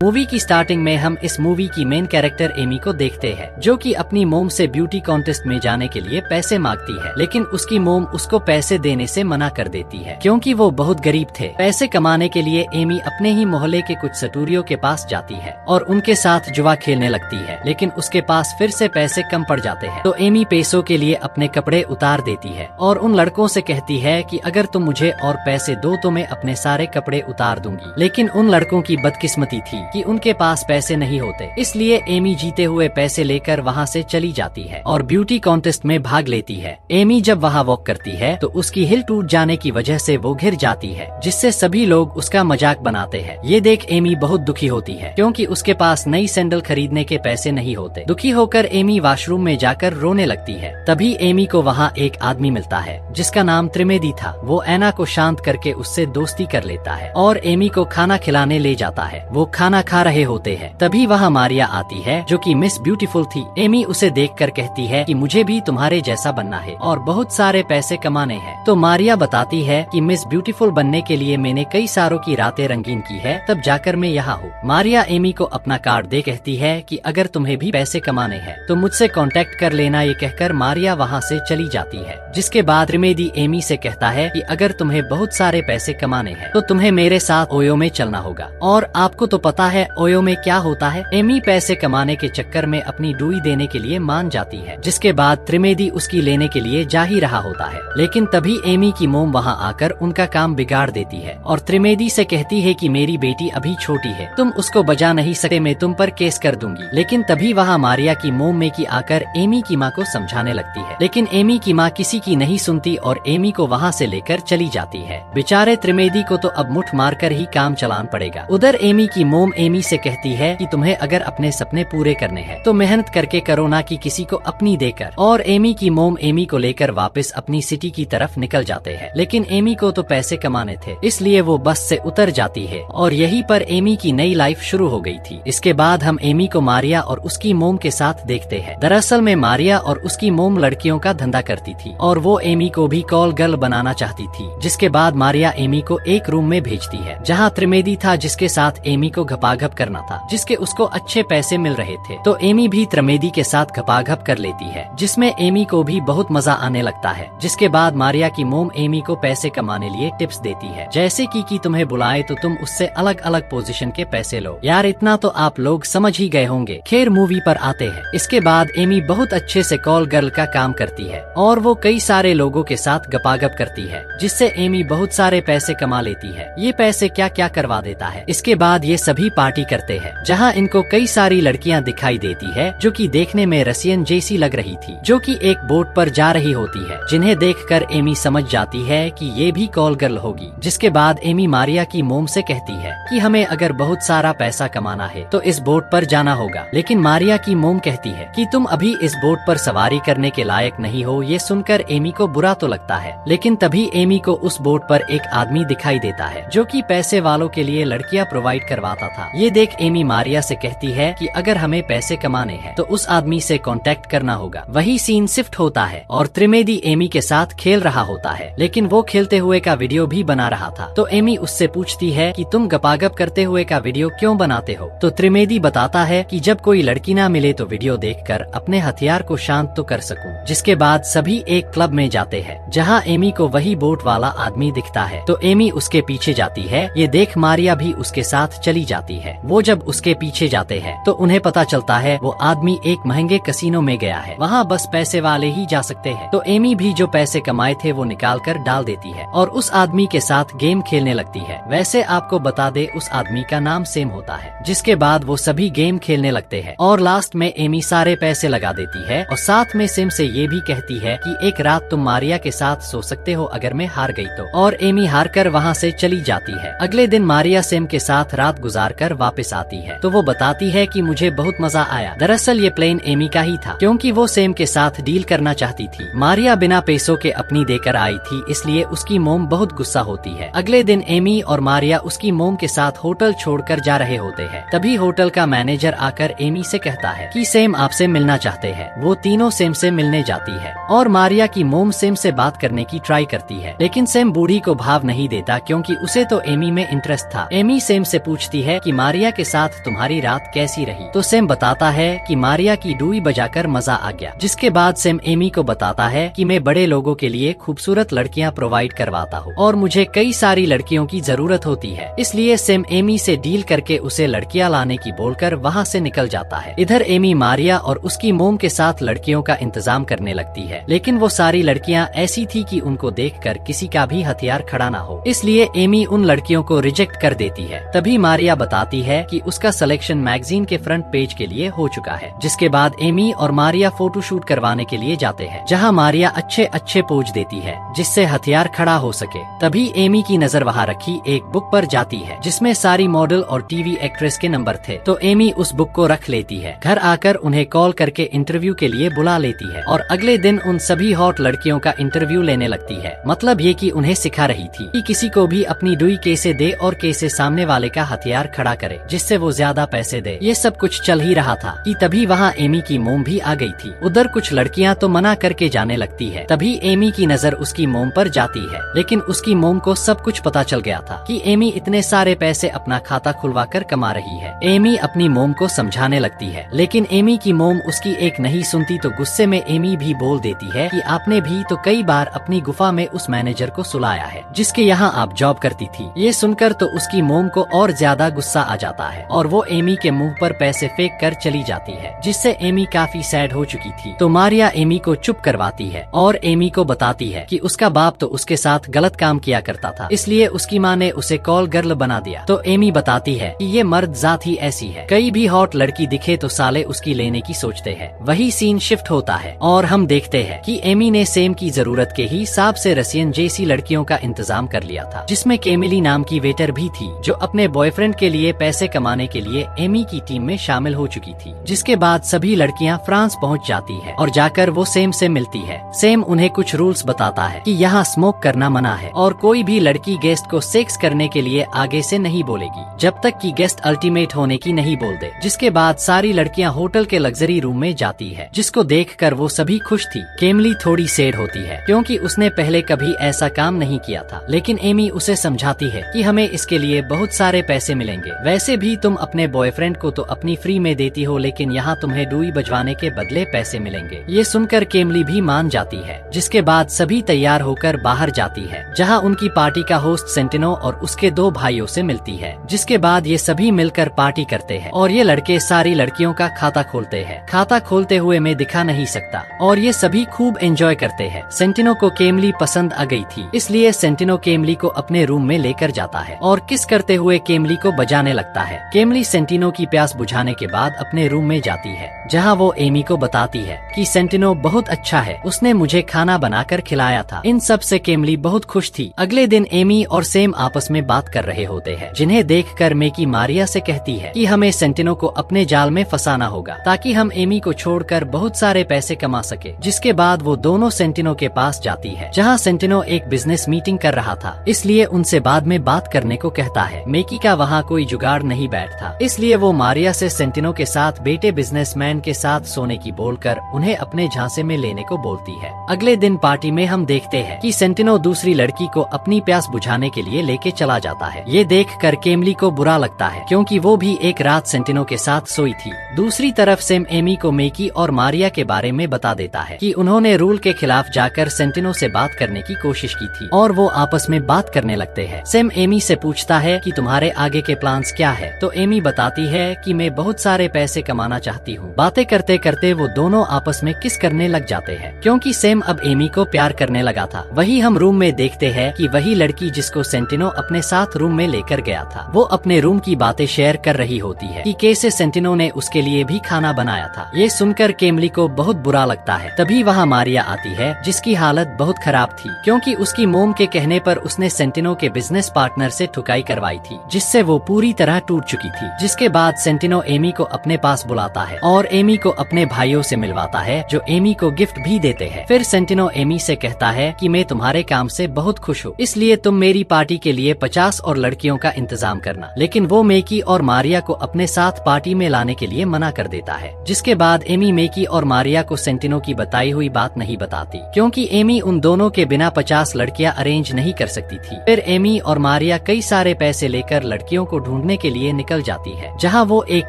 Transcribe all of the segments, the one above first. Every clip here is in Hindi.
मूवी की स्टार्टिंग में हम इस मूवी की मेन कैरेक्टर एमी को देखते हैं, जो कि अपनी मोम से ब्यूटी कॉन्टेस्ट में जाने के लिए पैसे मांगती है, लेकिन उसकी मोम उसको पैसे देने से मना कर देती है क्योंकि वो बहुत गरीब थे। पैसे कमाने के लिए एमी अपने ही मोहल्ले के कुछ सटूरियों के पास जाती है और उनके साथ जुआ खेलने लगती है, लेकिन उसके पास फिर से पैसे कम पड़ जाते हैं। तो एमी पैसों के लिए अपने कपड़े उतार देती है और उन लड़कों से कहती है कि अगर तुम मुझे और पैसे दो तो मैं अपने सारे कपड़े उतार दूंगी। लेकिन उन लड़कों की बदकिस्मती थी कि उनके पास पैसे नहीं होते, इसलिए एमी जीते हुए पैसे लेकर वहाँ से चली जाती है और ब्यूटी कॉन्टेस्ट में भाग लेती है। एमी जब वहाँ वॉक करती है तो उसकी हिल टूट जाने की वजह से वो गिर जाती है, जिससे सभी लोग उसका मजाक बनाते हैं। ये देख एमी बहुत दुखी होती है क्योंकि उसके पास नई सैंडल खरीदने के पैसे नहीं होते। दुखी होकर एमी वॉशरूम में जाकर रोने लगती है। तभी एमी को वहाँ एक आदमी मिलता है जिसका नाम त्रिवेदी था। वो ऐना को शांत करके उससे दोस्ती कर लेता है और एमी को खाना खिलाने ले जाता है। वो खाना खा रहे होते हैं, तभी वहाँ मारिया आती है जो कि मिस ब्यूटीफुल थी। एमी उसे देखकर कहती है कि मुझे भी तुम्हारे जैसा बनना है और बहुत सारे पैसे कमाने हैं। तो मारिया बताती है कि मिस ब्यूटीफुल बनने के लिए मैंने कई सारों की रातें रंगीन की है, तब जाकर मैं यहाँ हूँ। मारिया एमी को अपना कार्ड दे कहती है कि अगर तुम्हें भी पैसे कमाने हैं तो मुझसे कांटेक्ट कर लेना। ये कहकर मारिया वहाँ से चली जाती है। जिसके बाद त्रिवेदी एमी से कहता है कि अगर तुम्हें बहुत सारे पैसे कमाने हैं तो तुम्हें मेरे साथ ओयो में चलना होगा। और आपको तो पता है ओयो में क्या होता है। एमी पैसे कमाने के चक्कर में अपनी डुई देने के लिए मान जाती है, जिसके बाद त्रिवेदी उसकी लेने के लिए जा ही रहा होता है। लेकिन तभी एमी की मोम वहाँ आकर उनका काम बिगाड़ देती है और त्रिवेदी से कहती है कि मेरी बेटी अभी छोटी है, तुम उसको बजा नहीं सकते, मैं तुम पर केस कर दूंगी। लेकिन तभी वहाँ मारिया की मोम में की आकर एमी की माँ को समझाने लगती है, लेकिन एमी की माँ किसी की नहीं सुनती और एमी को वहाँ से लेकर चली जाती है। बेचारे त्रिवेदी को तो अब मुठ मारकर ही काम चलाना पड़ेगा। उधर एमी की मोम एमी से कहती है कि तुम्हें अगर अपने सपने पूरे करने हैं तो मेहनत करके करो, ना कि किसी को अपनी देकर। और एमी की मोम एमी को लेकर वापस अपनी सिटी की तरफ निकल जाते हैं, लेकिन एमी को तो पैसे कमाने थे, इसलिए वो बस से उतर जाती है और यहीं पर एमी की नई लाइफ शुरू हो गई थी। इसके बाद हम एमी को मारिया और उसकी मोम के साथ देखते हैं। दरअसल में मारिया और उसकी मोम लड़कियों का धंधा करती थी और वो एमी को भी कॉल गर्ल बनाना चाहती थी। जिसके बाद मारिया एमी को एक रूम में भेजती है जहाँ त्रिवेदी था, जिसके साथ एमी को घपाघप करना था, जिसके उसको अच्छे पैसे मिल रहे थे। तो एमी भी त्रिवेदी के साथ घपाघप कर लेती है, जिसमें एमी को भी बहुत मजा आने लगता है। जिसके बाद मारिया की मोम एमी को पैसे कमाने लिए टिप्स देती है, जैसे कि तुम्हें बुलाए तो तुम उससे अलग अलग पोजीशन के पैसे लो। यार इतना तो आप लोग समझ ही गए होंगे। खैर मूवी पर आते हैं। इसके बाद एमी बहुत अच्छे से कॉल गर्ल का काम करती है और वो कई सारे लोगों के साथ गपागप करती है, जिससे एमी बहुत सारे पैसे कमा लेती है। ये पैसे क्या क्या करवा देता है। इसके बाद ये सभी पार्टी करते हैं, जहाँ इनको कई सारी लड़कियाँ दिखाई देती है जो कि देखने में रसियन जैसी लग रही थी, जो कि एक बोट पर जा रही होती है, जिन्हें देखकर एमी समझ जाती है कि ये भी कॉल गर्ल होगी। जिसके बाद एमी मारिया की मोम से कहती है कि हमें अगर बहुत सारा पैसा कमाना है तो इस बोट पर जाना होगा। लेकिन मारिया की मोम कहती है कि तुम अभी इस बोट पर सवारी करने के लायक नहीं हो। ये सुनकर एमी को बुरा तो लगता है, लेकिन तभी एमी को उस बोट पर एक आदमी दिखाई देता है जो कि पैसे वालों के लिए लड़कियां प्रोवाइड करवाता था। ये देख एमी मारिया से कहती है कि अगर हमें पैसे कमाने हैं तो उस आदमी से कांटेक्ट करना होगा। वही सीन शिफ्ट होता है और त्रिवेदी एमी के साथ खेल रहा होता है, लेकिन वो खेलते हुए का वीडियो भी बना रहा था। तो एमी उससे पूछती है कि तुम गपागप करते हुए का वीडियो क्यों बनाते हो। तो त्रिवेदी बताता है कि जब कोई लड़की ना मिले तो वीडियो देखकर अपने हथियार को शांत तो कर सकूं। जिसके बाद सभी एक क्लब में जाते हैं जहां एमी को वही बोट वाला आदमी दिखता है। तो एमी उसके पीछे जाती है। ये देख मारिया भी उसके साथ चली जाती है। वो जब उसके पीछे जाते हैं तो उन्हें पता चलता है वो आदमी एक महंगे कसिनो में गया है, वहाँ बस पैसे वाले ही जा सकते हैं। तो एमी भी जो पैसे कमाए थे वो निकाल कर डाल देती है और उस आदमी के साथ गेम खेलने लगती है। वैसे आपको बता दे उस आदमी का नाम सेम होता है। जिसके बाद वो सभी गेम खेलने लगते हैं और लास्ट में एमी सारे पैसे लगा देती है और साथ में सेम से ये भी कहती है कि एक रात तुम मारिया के साथ सो सकते हो अगर मैं हार गई तो। और एमी हार कर वहाँ से चली जाती है। अगले दिन मारिया सेम के साथ रात गुजार कर वापस आती है तो वो बताती है कि मुझे बहुत मजा आया। दरअसल ये प्लेन एमी का ही था क्योंकि वो सेम के साथ डील करना चाहती थी। मारिया बिना पैसों के अपनी देकर आई थी, इसलिए उसकी मोम बहुत गुस्सा होती है। अगले दिन एमी और मारिया उसकी मोम के साथ होटल छोड़कर जा रहे होते हैं। तभी होटल का मैनेजर आकर एमी से कहता है कि सेम आपसे मिलना चाहते हैं। वो तीनों सेम से मिलने जाती है और मारिया की मोम सेम से बात करने की ट्राई करती है, लेकिन सेम बूढ़ी को भाव नहीं देता क्योंकि उसे तो एमी में इंटरेस्ट था। एमी सेम से पूछती है कि मारिया के साथ तुम्हारी रात कैसी रही। तो सैम बताता है कि मारिया की डुई बजाकर मजा आ गया। जिसके बाद सैम एमी को बताता है कि मैं बड़े लोगों के लिए खूबसूरत लड़कियां प्रोवाइड करवाता हूँ और मुझे कई सारी लड़कियों की जरूरत होती है, इसलिए सैम एमी से डील करके उसे लड़कियां लाने की बोलकर वहाँ से निकल जाता है। इधर एमी मारिया और उसकी मोम के साथ लड़कियों का इंतजाम करने लगती है, लेकिन वो सारी लड़कियां ऐसी थी कि उनको देखकर किसी का भी हथियार खड़ा ना हो, इसलिए एमी उन लड़कियों को रिजेक्ट कर देती है। तभी मारिया बताती है कि उसका सिलेक्शन मैगजीन के फ्रंट पेज के लिए हो चुका है। जिसके बाद एमी और मारिया फोटो शूट करवाने के लिए जाते हैं, जहाँ मारिया अच्छे अच्छे पोज देती है जिससे हथियार खड़ा हो सके। तभी एमी की नजर वहाँ रखी एक बुक पर जाती है जिसमें सारी मॉडल और टीवी एक्ट्रेस के नंबर थे, तो एमी उस बुक को रख लेती है। घर आकर उन्हें कॉल करके इंटरव्यू के लिए बुला लेती है और अगले दिन उन सभी हॉट लड़कियों का इंटरव्यू लेने लगती है। मतलब ये कि उन्हें सिखा रही थी कि किसी को भी अपनी डुई कैसे दे और कैसे सामने वाले का हथियार खड़ा करे जिससे वो ज्यादा पैसे दे। ये सब कुछ चल ही रहा था कि तभी वहाँ एमी की मोम भी आ गई थी। उधर कुछ लड़कियाँ तो मना करके जाने लगती है। तभी एमी की नजर उसकी मोम पर जाती है, लेकिन उसकी मोम को सब कुछ पता चल गया था कि एमी इतने सारे पैसे अपना खाता खुलवाकर कमा रही है। एमी अपनी मोम को समझाने लगती है, लेकिन एमी की मोम उसकी एक नहीं सुनती, तो गुस्से में एमी भी बोल देती है कि आपने भी तो कई बार अपनी गुफा में उस मैनेजर को सुलाया है जिसके यहाँ आप जॉब करती थी। ये सुनकर तो उसकी मोम को और ज्यादा गुस्सा आ जाता है और वो एमी के मुंह पर पैसे फेंक कर चली जाती है, जिससे एमी काफी सैड हो चुकी थी। तो मारिया एमी को चुप करवाती है और एमी को बताती है कि उसका बाप तो उसके साथ गलत काम किया करता था, इसलिए उसकी माँ ने उसे कॉल गर्ल बना दिया। तो एमी बताती है कि ये मर्द जात ही ऐसी है, कई भी हॉट लड़की दिखे तो साले उसकी लेने की सोचते हैं। वही सीन शिफ्ट होता है और हम देखते हैं कि एमी ने सेम की जरूरत के हिसाब से रसियन जैसी लड़कियों का इंतजाम कर लिया था, जिसमें केमिली नाम की वेटर भी थी जो अपने बॉयफ्रेंड के लिए पैसे कमाने के लिए एमी की टीम में शामिल हो चुकी थी। जिसके बाद सभी लड़कियां फ्रांस पहुंच जाती है और जाकर वो सेम से मिलती है। सेम उन्हें कुछ रूल्स बताता है कि यहाँ स्मोक करना मना है और कोई भी लड़की गेस्ट को सेक्स करने के लिए आगे से नहीं बोलेगी जब तक कि गेस्ट अल्टीमेट होने की नहीं बोल दे। जिसके बाद सारी लड़कियां होटल के लग्जरी रूम में जाती है, जिसको देखकर वो सभी खुश थी। केमली थोड़ी सैड होती है क्योंकि उसने पहले कभी ऐसा काम नहीं किया था, लेकिन एमी उसे समझाती है कि हमें इसके लिए बहुत सारे पैसे मिलेंगे। वैसे भी तुम अपने बॉयफ्रेंड को तो अपनी फ्री में देती हो, लेकिन यहाँ तुम्हें डुई बजवाने के बदले पैसे मिलेंगे। ये सुनकर केमली भी मान जाती है। जिसके बाद सभी तैयार होकर बाहर जाती है, जहाँ उनकी पार्टी का होस्ट सेंटिनो और उसके 2 भाइयों से मिलती है। जिसके बाद ये सभी मिलकर पार्टी करते हैं और ये लड़के सारी लड़कियों का खाता खोलते हैं। खाता खोलते हुए मैं दिखा नहीं सकता और ये सभी खूब एंजॉय करते हैं। सेंटिनो को केमली पसंद आ गई थी, इसलिए सेंटिनो केमली को अपने रूम में लेकर जाता है और किस करते हुए केमली को बजाने लगता है। केमली सेंटिनो की प्यास बुझाने के बाद अपने रूम में जाती है, जहाँ वो एमी को बताती है कि सेंटिनो बहुत अच्छा है, उसने मुझे खाना बनाकर खिलाया था। इन सब से केमली बहुत खुश थी। अगले दिन एमी और सेम आपस में बात कर रहे होते हैं, जिन्हें देखकर मेकी मारिया से कहती है कि हमें सेंटिनो को अपने जाल में फंसाना होगा ताकि हम एमी को छोड़कर बहुत सारे पैसे कमा सके। जिसके बाद वो दोनों सेंटिनो के पास जाती है, जहाँ सेंटिनो एक बिजनेस मीटिंग कर रहा था, इसलिए उनसे बाद में बात करने को कहता है। मेकी का वहाँ कोई जुगाड़ नहीं बैठता, इसलिए वो मारिया से सेंटिनो के साथ बेटे बिजनेसमैन के साथ सोने की बोलकर उन्हें अपने झांसे में लेने को बोलती है। अगले दिन पार्टी में हम देखते हैं कि सेंटिनो दूसरी लड़की को अपनी प्यास बुझाने के लिए लेके चला जाता है। ये देखकर केमली को बुरा लगता है क्योंकि वो भी एक रात सेंटिनो के साथ सोई थी। दूसरी तरफ सेम एमी को मेकी और मारिया के बारे में बता देता है कि उन्होंने रूल के खिलाफ जाकर सेंटिनो से बात करने की कोशिश की थी और वो आपस में बात करने लगते हैं। सेम एमी से पूछता है कि तुम्हारे आगे के प्लान्स क्या है, तो एमी बताती है कि मैं बहुत सारे पैसे कमाना चाहती हूँ। बातें करते करते वो दोनों आपस में किस करने लग जाते हैं क्योंकि सेम अब एमी को प्यार करने लगा था। वही हम रूम में देखते हैं कि वही लड़की जिसको सेंटिनो अपने साथ रूम में लेकर गया था, वो अपने रूम की बातें शेयर कर रही होती है कि कैसे सेंटिनो ने उसके लिए भी खाना बनाया था। ये सुनकर केमली को बहुत बुरा लगता है। तभी वहाँ मारिया आती है, जिसकी हालत बहुत खराब थी क्योंकि उसकी मोम के कहने पर उसने सेंटिनो के बिजनेस पार्टनर से ठुकाई करवाई थी, जिससे वो पूरी तरह टूट चुकी थी। जिसके बाद सेंटिनो एमी को अपने पास बुलाता है और एमी को अपने भाइयों से मिलवाता है, जो एमी को गिफ्ट भी देते हैं। फिर सेंटिनो एमी से कहता है कि मैं तुम्हारे काम से बहुत खुश हूँ, इसलिए तुम मेरी पार्टी के लिए 50 और लड़कियों का इंतजाम करना। लेकिन वो मेकी और मारिया को अपने साथ पार्टी में लाने के लिए मना कर देता है। जिसके बाद एमी मेकी और मारिया को सेंटिनो की बताई हुई बात नहीं बताती क्योंकि एमी उन दोनों के बिना 50 लड़कियां अरेंज नहीं कर सकती थी। फिर एमी और मारिया कई सारे पैसे लेकर लड़कियों को ढूंढ ढूंढने के लिए निकल जाती है, जहाँ वो एक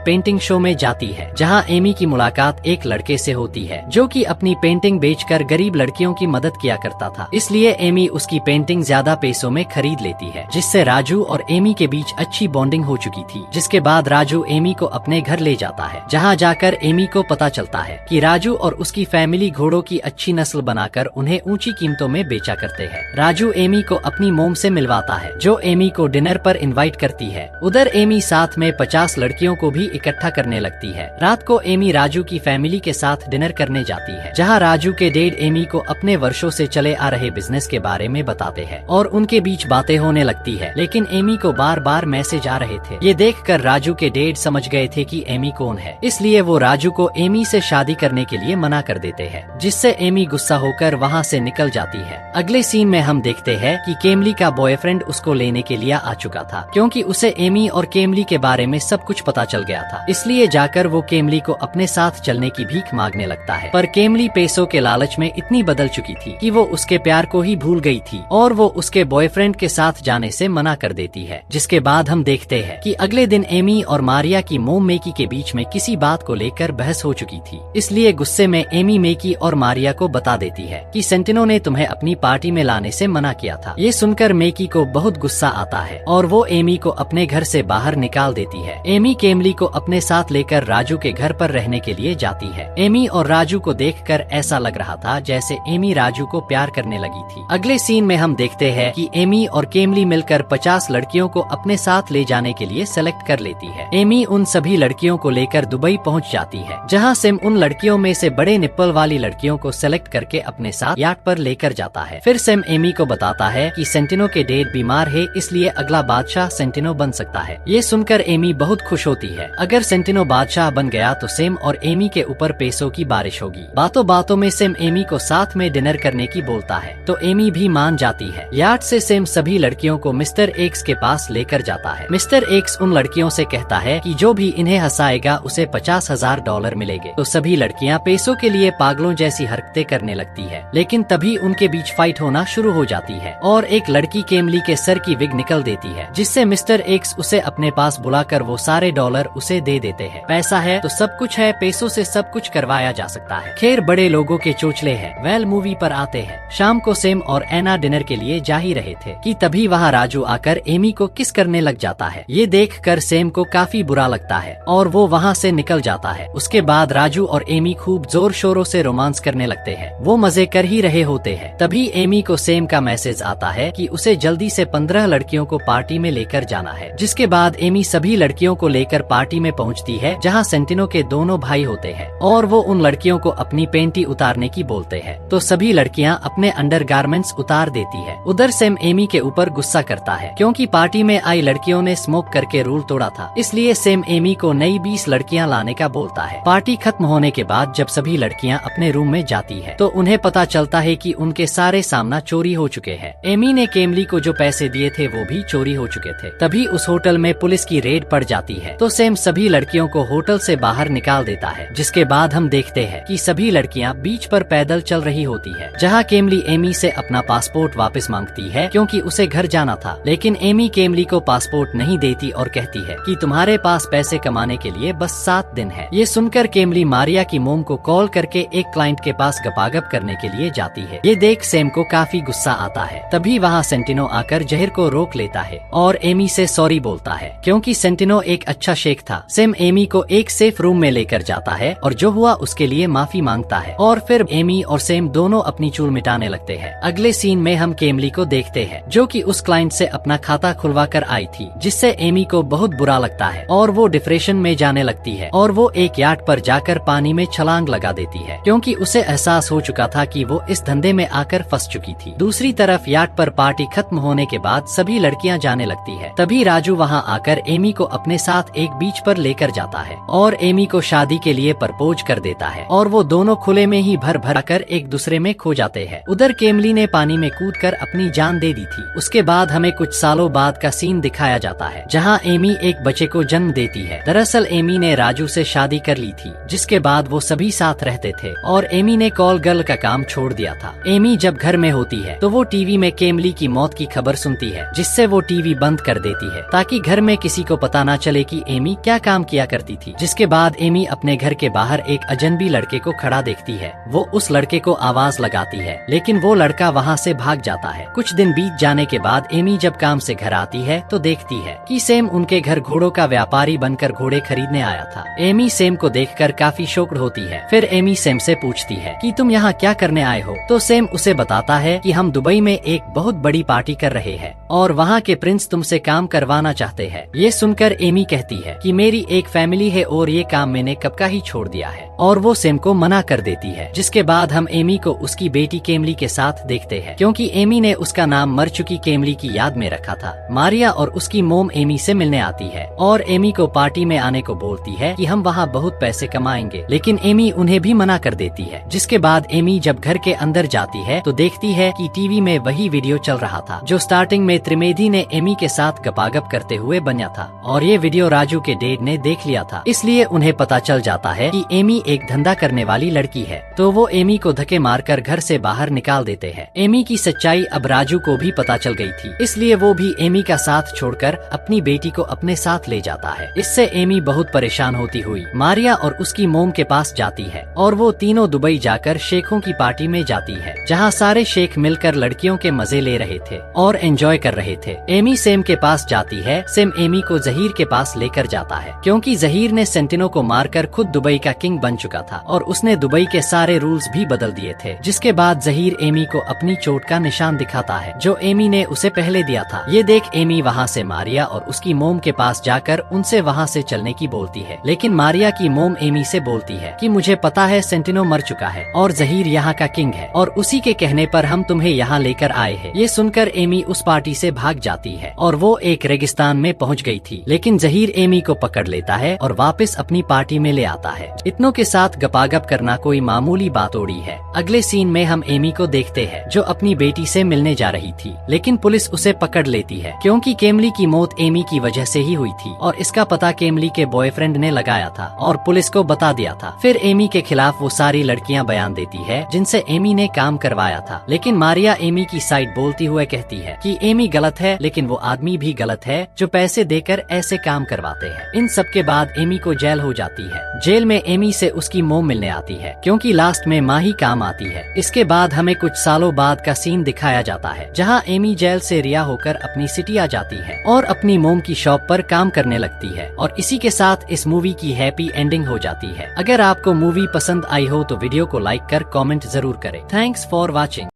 पेंटिंग शो में जाती है, जहाँ एमी की मुलाकात एक लड़के से होती है जो कि अपनी पेंटिंग बेचकर गरीब लड़कियों की मदद किया करता था। इसलिए एमी उसकी पेंटिंग ज्यादा पैसों में खरीद लेती है, जिससे राजू और एमी के बीच अच्छी बॉन्डिंग हो चुकी थी। जिसके बाद राजू एमी को अपने घर ले जाता है, जहाँ जाकर एमी को पता चलता है कि राजू और उसकी फैमिली घोड़ों की अच्छी नस्ल बनाकर उन्हें ऊंची कीमतों में बेचा करते हैं। राजू एमी को अपनी मोम से मिलवाता है, जो एमी को डिनर पर इनवाइट करती है। उधर एमी साथ में 50 लड़कियों को भी इकट्ठा करने लगती है। रात को एमी राजू की फैमिली के साथ डिनर करने जाती है, जहाँ राजू के डैड एमी को अपने वर्षों से चले आ रहे बिजनेस के बारे में बताते हैं और उनके बीच बातें होने लगती है। लेकिन एमी को बार बार मैसेज आ रहे थे। ये देखकर राजू के डैड समझ गए थे कि एमी कौन है, इसलिए वो राजू को एमी से शादी करने के लिए मना कर देते हैं, जिससे एमी गुस्सा होकर वहाँ से निकल जाती है। अगले सीन में हम देखते हैं कि केमली का बॉयफ्रेंड उसको लेने के लिए आ चुका था, क्योंकि उसे एमी और केमली के बारे में सब कुछ पता चल गया था। इसलिए जाकर वो केमली को अपने साथ चलने की भीख मांगने लगता है, पर केमली पैसों के लालच में इतनी बदल चुकी थी कि वो उसके प्यार को ही भूल गई थी और वो उसके बॉयफ्रेंड के साथ जाने से मना कर देती है। जिसके बाद हम देखते हैं कि अगले दिन एमी और मारिया की मोम मेकी के बीच में किसी बात को लेकर बहस हो चुकी थी। इसलिए गुस्से में एमी मेकी और मारिया को बता देती है कि सेंटिनो ने तुम्हें अपनी पार्टी में लाने से मना किया था। ये सुनकर मेकी को बहुत गुस्सा आता है और वो एमी को अपने घर से बाहर निकाल देती है। एमी केमली को अपने साथ लेकर राजू के घर पर रहने के लिए जाती है। एमी और राजू को देखकर ऐसा लग रहा था जैसे एमी राजू को प्यार करने लगी थी। अगले सीन में हम देखते हैं कि एमी और केमली मिलकर 50 लड़कियों को अपने साथ ले जाने के लिए सेलेक्ट कर लेती है। एमी उन सभी लड़कियों को लेकर दुबई पहुंच जाती है, जहां सिम उन लड़कियों में से बड़े निप्पल वाली लड़कियों को सेलेक्ट करके अपने साथ याट पर लेकर जाता है। फिर सिम एमी को बताता है कि सेंटिनो के डैड बीमार है, इसलिए अगला बादशाह सेंटिनो बन सकता है। ये सुनकर एमी बहुत खुश होती है। अगर सेंटिनो बादशाह बन गया तो सिम और एमी के ऊपर पैसों की बारिश होगी। बातों बातों में सिम एमी को साथ में डिनर करने की बोलता है, तो एमी भी मान जाती है। याट से सिम सभी लड़कियों को मिस्टर एक्स के पास लेकर जाता है। मिस्टर एक्स उन लड़कियों से कहता है कि जो भी इन्हें हंसाएगा उसे $50,000 मिलेंगे। तो सभी लड़कियां पैसों के लिए पागलों जैसी हरकतें करने लगती है। लेकिन तभी उनके बीच फाइट होना शुरू हो जाती है और एक लड़की केमली के सर की विग निकल देती है, जिससे मिस्टर एक्स उसे अपने पास बुलाकर वो सारे डॉलर उसे दे देते हैं। पैसा है तो सब कुछ है, पैसों से सब कुछ करवाया जा सकता है। खैर बड़े लोगों के चोचले हैं। वेल मूवी पर आते हैं। शाम को सेम और एना डिनर के लिए जा ही रहे थे कि तभी वहाँ राजू आकर एमी को किस करने लग जाता है। ये देखकर सेम को काफी बुरा लगता है और वो वहाँ से निकल जाता है। उसके बाद राजू और एमी खूब जोर शोरों से रोमांस करने लगते हैं। वो मजे कर ही रहे होते हैं। तभी एमी को सेम का मैसेज आता है कि उसे जल्दी से 15 लड़कियों को पार्टी में लेकर जाना है। जिसके बाद एमी सभी लड़कियों को लेकर पार्टी में पहुंचती है, जहां सेंटिनो के दोनों भाई होते हैं और वो उन लड़कियों को अपनी पेंटी उतारने की बोलते हैं। तो सभी लड़कियां अपने अंडरगारमेंट्स उतार देती है। उधर सेम एमी के ऊपर गुस्सा करता है, क्योंकि पार्टी में आई लड़कियों ने स्मोक करके रूल तोड़ा था। इसलिए सेम एमी को नई 20 लड़कियां लाने का बोलता है। पार्टी खत्म होने के बाद जब सभी लड़कियां अपने रूम में जाती है तो उन्हें पता चलता है कि उनके सारे सामान चोरी हो चुके हैं। एमी ने केमली को जो पैसे दिए थे वो भी चोरी हो चुके थे। तभी उस होटल में पुलिस की रेड पड़ जाती है, तो सेम सभी लड़कियों को होटल से बाहर निकाल देता है। जिसके बाद हम देखते हैं कि सभी लड़कियां बीच पर पैदल चल रही होती है, जहां केमली एमी से अपना पासपोर्ट वापस मांगती है, क्योंकि उसे घर जाना था। लेकिन एमी केमली को पासपोर्ट नहीं देती और कहती है कि तुम्हारे पास पैसे कमाने के लिए बस 7 दिन है। ये सुनकर केमली मारिया की मोम को कॉल करके एक क्लाइंट के पास गपागप करने के लिए जाती है। ये देख सेम को काफी गुस्सा आता है। तभी वहाँ सेंटिनो आकर जहर को रोक लेता है और एमी से सॉरी बोलता है, क्योंकि सेंटिनो एक अच्छा शेख था। सेम एमी को एक सेफ रूम में लेकर जाता है और जो हुआ उसके लिए माफी मांगता है और फिर एमी और सेम दोनों अपनी चूल मिटाने लगते हैं। अगले सीन में हम केमली को देखते हैं, जो कि उस क्लाइंट से अपना खाता खुलवा कर आई थी, जिससे एमी को बहुत बुरा लगता है और वो डिप्रेशन में जाने लगती है और वो एक याट पर जाकर पानी में छलांग लगा देती है, क्योंकि उसे एहसास हो चुका था कि वो इस धंधे में आकर फंस चुकी थी। दूसरी तरफ याट पर पार्टी खत्म होने के बाद सभी लड़कियां जाने लगती है। तभी राजू वहां आकर एमी को अपने साथ एक बीच पर लेकर जाता है और एमी को शादी के लिए प्रपोज कर देता है और वो दोनों खुले में ही भर भर कर एक दूसरे में खो जाते हैं। उधर केमली ने पानी में कूदकर अपनी जान दे दी थी। उसके बाद हमें कुछ सालों बाद का सीन दिखाया जाता है, जहाँ एमी एक बच्चे को जन्म देती है। दरअसल एमी ने राजू से शादी कर ली थी, जिसके बाद वो सभी साथ रहते थे और एमी ने कॉल गर्ल का काम छोड़ दिया था। एमी जब घर में होती है तो वो टीवी में केमली की मौत की खबर सुनती है, जिससे वो टीवी बंद कर देती है ताकि ताकि घर में किसी को पता ना चले कि एमी क्या काम किया करती थी। जिसके बाद एमी अपने घर के बाहर एक अजनबी लड़के को खड़ा देखती है। वो उस लड़के को आवाज लगाती है, लेकिन वो लड़का वहाँ से भाग जाता है। कुछ दिन बीत जाने के बाद एमी जब काम से घर आती है तो देखती है कि सैम उनके घर घोड़ों का व्यापारी बनकर घोड़े खरीदने आया था। एमी सैम को देखकर काफी शॉक्ड होती है। फिर एमी सैम से पूछती है कि तुम यहाँ क्या करने आए हो। तो सैम उसे बताता है कि हम दुबई में एक बहुत बड़ी पार्टी कर रहे हैं और वहाँ के प्रिंस तुमसे काम करवाना चाहते हैं। ये सुनकर एमी कहती है कि मेरी एक फैमिली है और ये काम मैंने कब का ही छोड़ दिया है, और वो सैम को मना कर देती है। जिसके बाद हम एमी को उसकी बेटी केमली के साथ देखते हैं, क्योंकि एमी ने उसका नाम मर चुकी केमली की याद में रखा था। मारिया और उसकी मोम एमी से मिलने आती है और एमी को पार्टी में आने को बोलती है कि हम वहाँ बहुत पैसे कमाएंगे, लेकिन एमी उन्हें भी मना कर देती है। जिसके बाद एमी जब घर के अंदर जाती है तो देखती है कि टीवी में वही वीडियो चल रहा था जो स्टार्टिंग में त्रिवेदी ने एमी के साथ गपागप करते हुए बना था, और ये वीडियो राजू के डैड ने देख लिया था। इसलिए उन्हें पता चल जाता है कि एमी एक धंधा करने वाली लड़की है, तो वो एमी को धक्के मारकर घर से बाहर निकाल देते हैं। एमी की सच्चाई अब राजू को भी पता चल गई थी, इसलिए वो भी एमी का साथ छोड़कर अपनी बेटी को अपने साथ ले जाता है। इससे एमी बहुत परेशान होती हुई मारिया और उसकी मोम के पास जाती है और वो तीनों दुबई जाकर शेखों की पार्टी में जाती है, जहाँ सारे शेख मिलकर लड़कियों के मजे ले रहे थे और एंजॉय कर रहे थे। एमी सैम के पास जाती है। सैम एमी को जहीर के पास लेकर जाता है, क्योंकि जहीर ने सेंटिनो को मारकर खुद दुबई का किंग बन चुका था और उसने दुबई के सारे रूल्स भी बदल दिए थे। जिसके बाद जहीर एमी को अपनी चोट का निशान दिखाता है जो एमी ने उसे पहले दिया था। ये देख एमी वहाँ से मारिया और उसकी मोम के पास जाकर उनसे वहाँ से चलने की बोलती है, लेकिन मारिया की मोम एमी से बोलती है कि मुझे पता है सेंटिनो मर चुका है और जहीर यहाँ का किंग है और उसी के कहने पर हम तुम्हें यहाँ लेकर आए हैं। ये सुनकर एमी उस पार्टी से भाग जाती है और वो एक रेगिस्तान में पहुँच गई थी, लेकिन जहीर एमी को पकड़ लेता है और वापस अपनी पार्टी में ले आता है। इतनों के साथ गपागप करना कोई मामूली बात ओड़ी है। अगले सीन में हम एमी को देखते हैं जो अपनी बेटी से मिलने जा रही थी, लेकिन पुलिस उसे पकड़ लेती है क्योंकि केमली की मौत एमी की वजह से ही हुई थी और इसका पता केमली के बॉयफ्रेंड ने लगाया था और पुलिस को बता दिया था। फिर एमी के खिलाफ वो सारी लड़कियां बयान देती है जिनसे एमी ने काम करवाया था, लेकिन मारिया एमी की साइड बोलती हुए कहती है कि एमी गलत है, लेकिन वो आदमी भी गलत है जो पैसे देकर ऐसे काम करवाते हैं। इन सब के बाद एमी को जेल हो जाती है। जेल में एमी से उसकी मोम मिलने आती है, क्योंकि लास्ट में माँ ही काम आती है। इसके बाद हमें कुछ सालों बाद का सीन दिखाया जाता है जहाँ एमी जेल से रिहा होकर अपनी सिटी आ जाती है और अपनी मोम की शॉप पर काम करने लगती है, और इसी के साथ इस मूवी की हैप्पी एंडिंग हो जाती है। अगर आपको मूवी पसंद आई हो तो वीडियो को लाइक कर कमेंट जरूर करें। Thanks for watching.